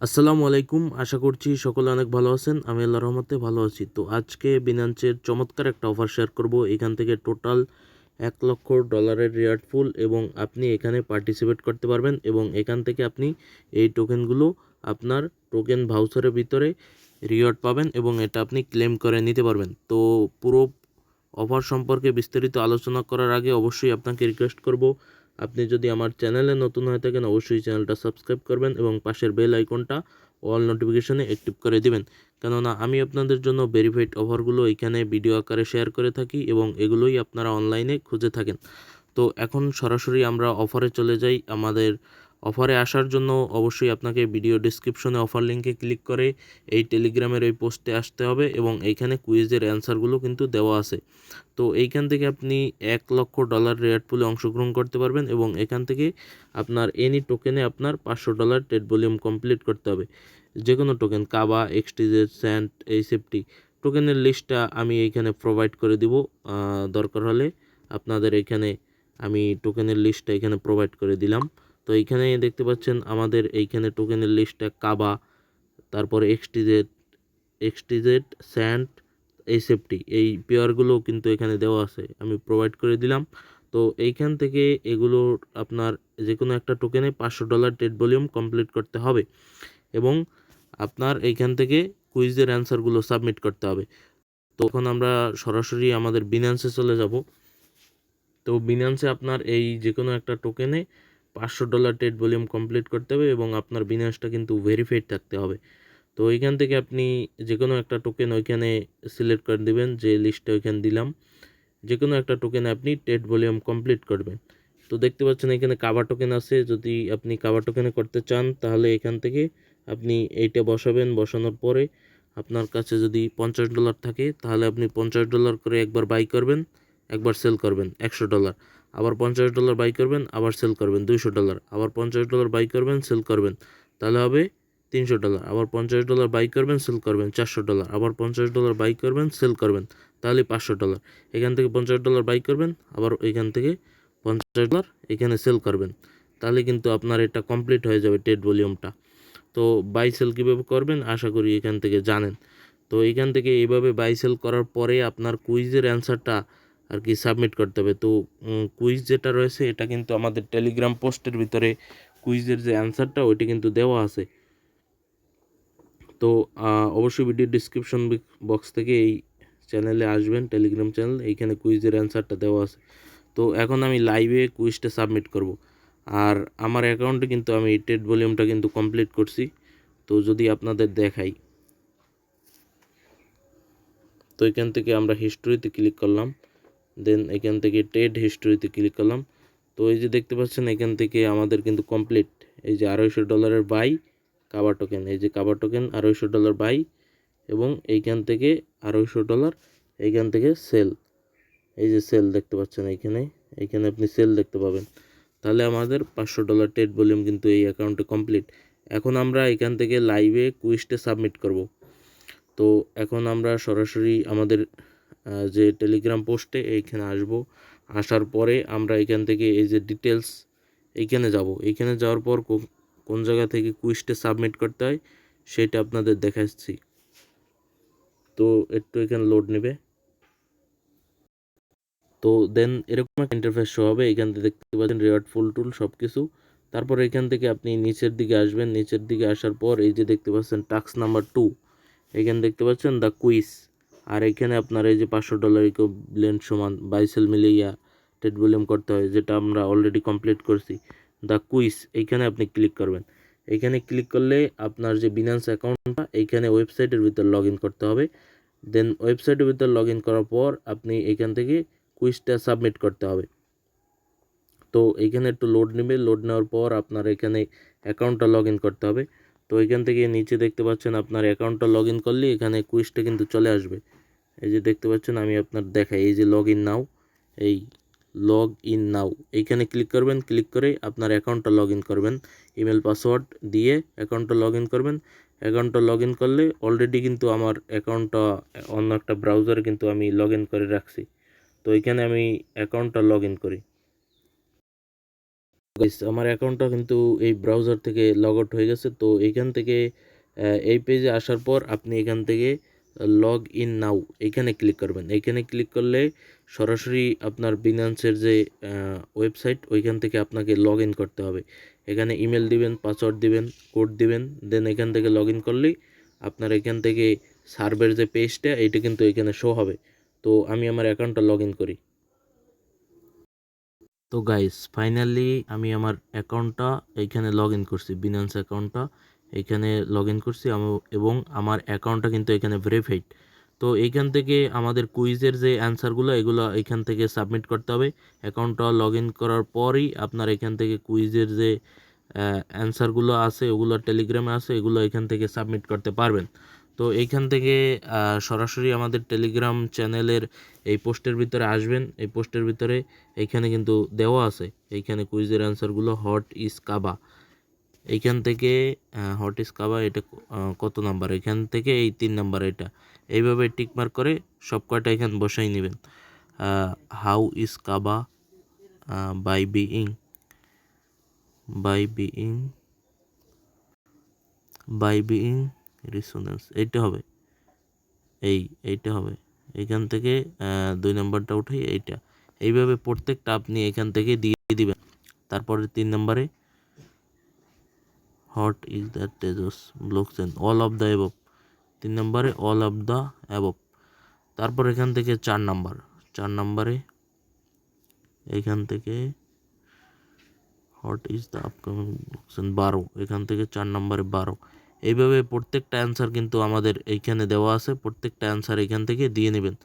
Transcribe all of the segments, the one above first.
আসসালামু আলাইকুম। আশা করছি সকলে অনেক ভালো আছেন। আমি আল্লাহর রহমতে ভালো আছি। তো আজকে বিনান্সের চমৎকার একটা অফার শেয়ার করব। এখান থেকে টোটাল $1,00,000 রিওয়ার্ড পুল এবং আপনি এখানে পার্টিসিপেট করতে পারবেন এবং এখান থেকে আপনি এই টোকেনগুলো আপনার টোকেন ভাউচারের ভিতরে রিওয়ার্ড পাবেন এবং এটা আপনি ক্লেম করে নিতে পারবেন। তো পুরো অফার সম্পর্কে বিস্তারিত আলোচনা করার আগে অবশ্যই আপনাকে রিকোয়েস্ট করব, আপনি যদি আমার চ্যানেলে নতুন হয়ে থাকেন অবশ্যই চ্যানেলটা সাবস্ক্রাইব করবেন এবং পাশের বেল আইকনটা অল নোটিফিকেশনে অ্যাক্টিভ করে দিবেন, কেননা আমি আপনাদের জন্য ভেরিফাইড অফারগুলো এখানে ভিডিও আকারে শেয়ার করে থাকি এবং এগুলোই আপনারা অনলাইনে খুঁজে থাকেন। তো এখন সরাসরি আমরা অফারে চলে যাই। আমাদের অফারে আসার জন্য অবশ্যই আপনাকে ভিডিও ডেসক্রিপশনে অফার লিঙ্কে ক্লিক করে এই টেলিগ্রামের এই পোস্টে আসতে হবে এবং এইখানে কুইজের অ্যান্সারগুলো কিন্তু দেওয়া আছে। তো এইখান থেকে আপনি $1,00,000 রেয়ার পুলে অংশগ্রহণ করতে পারবেন এবং এখান থেকে আপনার এনি টোকেনে আপনার $500 ট্রেড ভলিউম কমপ্লিট করতে হবে। যে কোনো টোকেন কাবা, এক্সটিজেড, স্যান্ড, এই সেফটি টোকেনের লিস্টটা আমি এইখানে প্রোভাইড করে দিব। দরকার হলে আপনাদের এখানে আমি টোকেনের লিস্টটা এখানে প্রোভাইড করে দিলাম। তো এইখানে দেখতে পাচ্ছেন আমাদের এইখানে টোকেনের লিস্টটা কাবা, তারপরে এক্সটিজেড, স্যান্ড, এই সেফটি এই পেয়ারগুলো কিন্তু এখানে দেওয়া আছে, আমি প্রোভাইড করে দিলাম। তো এইখান থেকে এগুলো আপনার যে কোনো একটা টোকেনে $500 ট্রেড ভলিউম কমপ্লিট করতে হবে এবং আপনার এইখান থেকে কুইজের অ্যান্সারগুলো সাবমিট করতে হবে। তখন আমরা সরাসরি আমাদের বিনান্সে চলে যাব। তো বিনান্সে আপনার এই যে কোনো একটা টোকেনে $500 ট্রেড ভলিউম কমপ্লিট করতে হবে এবং আপনার বিনান্সটা কিন্তু ভেরিফাইড থাকতে হবে। তো এইখান থেকে আপনি যে কোনো একটা টোকেন ওইখানে সিলেক্ট করে দেবেন, যে লিস্টটা ওইখানে দিলাম, যে কোনো একটা টোকেনে আপনি ট্রেড ভলিউম কমপ্লিট করবেন। তো দেখতে পাচ্ছেন এখানে কাবা টোকেন আছে, যদি আপনি কাবা টোকেনে করতে চান তাহলে এখান থেকে আপনি এইটা বসাবেন। বসানোর পরে আপনার কাছে যদি $50 থাকে তাহলে আপনি $50 করে একবার বাই করবেন, একবার সেল করবেন $100, আবার $50 বাই করবেন, আবার সেল করবেন $200, আবার $50 বাই করবেন, সেল করবেন, তাহলে হবে $300, আবার $50 বাই করবেন, সেল করবেন $400, আবার $50 বাই করবেন, সেল করবেন, তাহলে $500। এখান থেকে $50 বাই করবেন, আবার এখান থেকে $50 এখানে সেল করবেন, তাহলে কিন্তু আপনার এটা কমপ্লিট হয়ে যাবে ট্রেড ভলিউমটা। তো বাই সেল কীভাবে করবেন আশা করি এখান থেকে জানেন। তো এইখান থেকে এইভাবে বাই সেল করার পরে আপনার কুইজের অ্যান্সারটা আর কি সাবমিট করতে হবে। তো কুইজ যেটা রয়েছে এটা কিন্তু আমাদের টেলিগ্রাম পোস্টের ভিতরে কুইজের যে অ্যান্সারটা ওইটা কিন্তু দেওয়া আছে। তো অবশ্যই ভিডিও ডিসক্রিপশন বক্স থেকে এই চ্যানেলে আসবেন, টেলিগ্রাম চ্যানেল, এইখানে কুইজের অ্যান্সারটা দেওয়া আছে। তো এখন আমি লাইভে কুইজটা সাবমিট করব। আর আমার অ্যাকাউন্টে কিন্তু আমি ট্রেড ভলিউমটা কিন্তু কমপ্লিট করছি। তো যদি আপনাদের দেখাই, তো এখান থেকে আমরা হিস্টোরিতে ক্লিক করলাম, দেন এখান থেকে ট্রেড হিস্টোরিতে ক্লিক করলাম। তো এই যে দেখতে পাচ্ছেন এখান থেকে আমাদের কিন্তু কমপ্লিট, এই যে $250 বাই কাবা টোকেন, এই যে কাবা টোকেন $250 বাই এবং এইখান থেকে $250 এইখান থেকে সেল, এই যে সেল দেখতে পাচ্ছেন এইখানে, এইখানে আপনি সেল দেখতে পাবেন। তাহলে আমাদের $500 ট্রেড ভলিউম কিন্তু এই অ্যাকাউন্টে কমপ্লিট। এখন আমরা এখান থেকে লাইভে কুইজটা সাবমিট করব। তো এখন আমরা সরাসরি আমাদের যে টেলিগ্রাম পোস্টে এইখানে আসব। আসার পরে আমরা এখান থেকে এই যে ডিটেলস এইখানে যাব। এইখানে যাওয়ার পর কোন জায়গা থেকে কুইজটা সাবমিট করতে হয় সেটা আপনাদের দেখাচ্ছি। তো একটু এখানে লোড নেবে। তো দেন এরকম একটা ইন্টারফেস শো হবে। এখান থেকে দেখতে পাচ্ছেন রিওয়ার্ড ফুল টুল সব কিছু। তারপর এখান থেকে আপনি নিচের দিকে আসবেন। নিচের দিকে আসার পর এই যে দেখতে পাচ্ছেন টাস্ক নাম্বার 2, এখানে দেখতে পাচ্ছেন দ্য কুইজ। আর এখানে আপনার এই যে $500 ইকুইভ্যালেন্ট সমান বাই সেল মিলিয়ে ট্রেড ভলিউম করতে হয়, যেটা আমরা অলরেডি কমপ্লিট করছি। দ্য কুইজ এইখানে আপনি ক্লিক করবেন। এখানে ক্লিক করলে আপনার যে বিনান্স অ্যাকাউন্টটা এইখানে ওয়েবসাইটের ভিতর লগ ইন করতে হবে। দেন ওয়েবসাইটের ভিতর লগ ইন করার পর আপনি এখান থেকে কুইজটা সাবমিট করতে হবে। তো এইখানে একটু লোড নেবে। লোড নেওয়ার পর আপনার এখানে অ্যাকাউন্টটা লগ ইন করতে হবে। তো এখান থেকে নিচে দেখতে পাচ্ছেন আপনার অ্যাকাউন্টটা লগ ইন করলে এখানে কুইজটা কিন্তু চলে আসবে। এই যে দেখতে পাচ্ছেন আমি আপনার দেখাই, এই যে লগ ইন নাও, এই লগ ইন নাও এইখানে ক্লিক করবেন। ক্লিক করে আপনার অ্যাকাউন্টটা লগ ইন করবেন, ইমেল পাসওয়ার্ড দিয়ে অ্যাকাউন্টটা লগ ইন করবেন। অ্যাকাউন্টটা লগ ইন করলে অলরেডি কিন্তু আমার অ্যাকাউন্টটা অন্য একটা ব্রাউজারে কিন্তু আমি লগ ইন করে রাখছি। তো এখানে আমি অ্যাকাউন্টটা লগ ইন করি। গাইস আমার অ্যাকাউন্টটা কিন্তু এই ব্রাউজার থেকে লগ আউট হয়ে গেছে। তো এইখান থেকে এই পেজে আসার পর আপনি এখান থেকে লগ ইন নাও এইখানে ক্লিক করবেন। এইখানে ক্লিক করলে সরাসরি আপনার বিনান্সের যে ওয়েবসাইট ওইখান থেকে আপনাকে লগ ইন করতে হবে। এখানে ইমেল দিবেন, পাসওয়ার্ড দিবেন, কোড দিবেন, দেন এখান থেকে লগ ইন করলেই আপনার এখান থেকে সার্ভের যে পেজটা এইটা কিন্তু এখানে শো হবে। তো আমি আমার অ্যাকাউন্টটা লগ ইন করি। তো গাইস ফাইনালি আমি আমার অ্যাকাউন্টটা এইখানে লগ ইন করছি, বিনান্স অ্যাকাউন্টটা এইখানে লগ ইন করছি এবং আমার অ্যাকাউন্টটা কিন্তু এখানে ভেরিফাইড। তো এইখান থেকে আমাদের কুইজের যে অ্যান্সারগুলো এগুলো এখান থেকে সাবমিট করতে হবে। অ্যাকাউন্টটা লগ ইন করার পরই আপনার এখান থেকে কুইজের যে অ্যান্সারগুলো আছে ওগুলো টেলিগ্রামে আছে, এগুলো এখান থেকে সাবমিট করতে পারবেন। তো এইখান থেকে সরাসরি আমাদের টেলিগ্রাম চ্যানেলের এই পোস্টের ভিতরে আসবেন। এই পোস্টের ভিতরে এইখানে কিন্তু দেওয়া আছে, এইখানে কুইজের অ্যান্সারগুলো হট ইজ কাবা এইখান থেকে হট ইজ কাবা এটা কত নাম্বার, এখান থেকে এই 3 নাম্বার এটা এইভাবে টিকমার্ক করে সব কয়টা এখানে বসাই নেবেন। হাউ ইজ কাবা by being by being by being resonance এইটা হবে, এইটা হবে। এখান থেকে 2 নাম্বারটা উঠে এইটা এইভাবে প্রত্যেকটা আপনি এখান থেকে দিয়ে দিবেন। তারপরে 3 নাম্বারে what is the Tezos blockchain all of the above, 3 নাম্বারে অল অফ দ্য অ্যাবভ। তারপর এখান থেকে 4 নাম্বারে এখান থেকে hot is the upcoming blockchain 12, এখান থেকে 4 নাম্বারে 12। এইভাবে প্রত্যেকটা অ্যান্সার কিন্তু আমাদের এইখানে দেওয়া আছে, প্রত্যেকটা অ্যান্সার এখান থেকে দিয়ে নেবেন।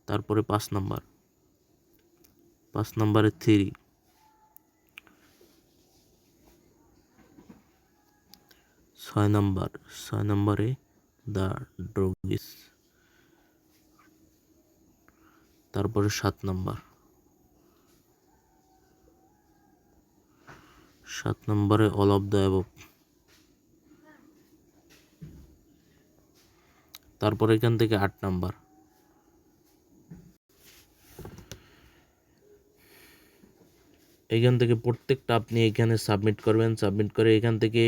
তারপরে 5 নাম্বারে 3, 6 নাম্বারে দ্য ড্রগিস, তারপরে 7 নাম্বারে অল অফ দ্য অ্যাবভ। তারপর এখান থেকে 8 নাম্বার, এখান থেকে প্রত্যেকটা আপনি এখানে সাবমিট করবেন। সাবমিট করে এখান থেকে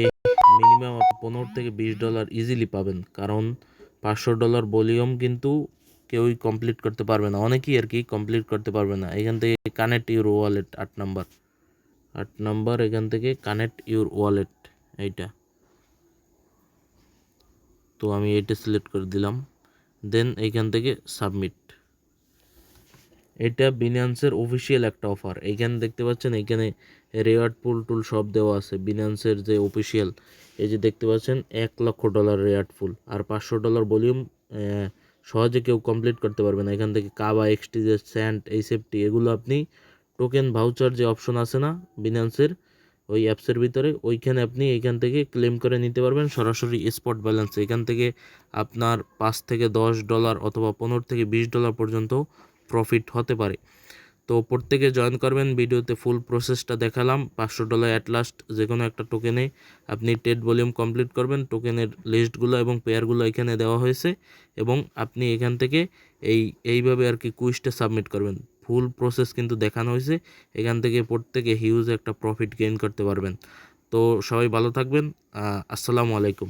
মিনিমাম $15 থেকে $20 ইজিলি পাবেন, কারণ $500 ভলিউম কিন্তু কেউই কমপ্লিট করতে পারবে না, অনেকেই আর কি কমপ্লিট করতে পারবে না। এখান থেকে কানেক্ট ইউর ওয়ালেট 8 নাম্বার এখান থেকে কানেক্ট ইউর ওয়ালেট এইটা। তো আমি এটা সিলেক্ট করে দিলাম, দেন এইখান থেকে সাবমিট। এটা বিনান্সের অফিসিয়াল একটা অফার, এইখানে দেখতে পাচ্ছেন এইখানে রেওয়ার্ড পুল টুল সব দেওয়া আছে বিনান্সের যে অফিসিয়াল। এই যে দেখতে পাচ্ছেন $1,00,000 রেওয়ার্ড ফুল আর $500 ভলিউম সহজে কেউ কমপ্লিট করতে পারবে না। এখান থেকে কাবা, এক্সটিজেস, স্যান্ড, এই সেফটি এগুলো আপনি টোকেন ভাউচার যে অপশন আছে না বিনান্সের ওই অ্যাপসের ভিতরে, ওইখানে আপনি এইখান থেকে ক্লেম করে নিতে পারবেন সরাসরি স্পট ব্যালেন্স। এখান থেকে আপনার $5 থেকে $10 অথবা $15 থেকে $20 পর্যন্ত প্রফিট হতে পারে। তো প্রত্যেকে জয়েন করবেন। ভিডিওতে ফুল প্রসেসটা দেখালাম। $500 অ্যাট লাস্ট যে কোনো একটা টোকেনে আপনি ট্রেড ভলিউম কমপ্লিট করবেন। টোকেনের লিস্টগুলো এবং পেয়ারগুলো এখানে দেওয়া হয়েছে এবং আপনি এখান থেকে এইভাবে আর কি কুইজটা সাবমিট করবেন। ফুল প্রসেস কিন্তু দেখানো হয়েছে, এখান থেকে প্রত্যেকে হিউজ একটা প্রফিট গেইন করতে পারবেন। তো সবাই ভালো থাকবেন। আসসালামু আলাইকুম।